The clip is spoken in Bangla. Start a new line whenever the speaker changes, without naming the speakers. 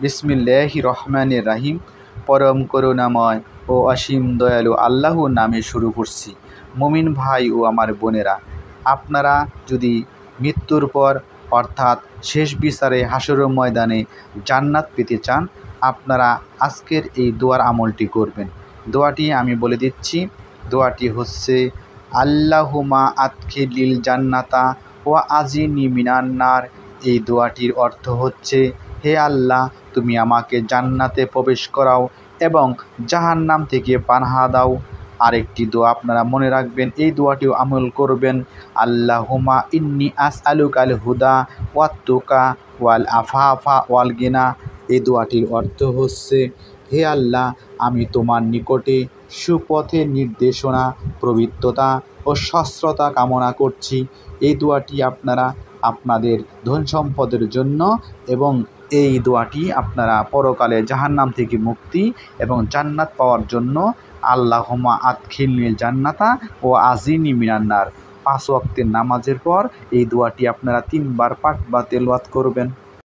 বিসমিল্লাহির রহমানির রাহিম। পরম করুণাময় ও অসীম দয়ালু আল্লাহর নামে শুরু করছি। মুমিন ভাই ও আমার বোনেরা, আপনারা যদি মৃত্যুর পর অর্থাৎ শেষ বিচারে হাসরের ময়দানে জান্নাত পেতে চান, আপনারা আজকের এই দোয়ার আমলটি করবেন। দোয়াটি আমি বলে দিচ্ছি। দোয়াটি হচ্ছে আল্লাহুমা আদখিলিল জান্নাতা ওয়া আজিনি মিনান নার। এই দোয়াটির অর্থ হচ্ছে, হে আল্লাহ, তুমি আমাকে জান্নাতে প্রবেশ করাও এবং জাহান্নাম থেকে পানাহা দাও। আরেকটি দোয়া আপনারা মনে রাখবেন, এই দোয়াটিও আমল করবেন। আল্লাহুমা ইন্নি আসআলুকাল হুদা ওয়াত তুকা ওয়াল আফাফা ওয়াল গিনা। এই দোয়াটির অর্থ হচ্ছে, হে আল্লাহ, আমি তোমার নিকটে সুপথের নির্দেশনা, পবিত্রতা ও সহস্রতা কামনা করছি। এই দোয়াটি আপনারা আপনাদের ধন সম্পদের জন্য এবং এই দোয়াটি আপনারা পরকালে জাহান্নাম থেকে মুক্তি এবং জান্নাত পাওয়ার জন্য আল্লাহুম্মা আদখিলনিল জান্নাতা ও আজিনি মিনান নার 5 ওয়াক্তের নামাজের পর এই দোয়াটি আপনারা 3 বার পাঠ বা তেলাওয়াত করবেন।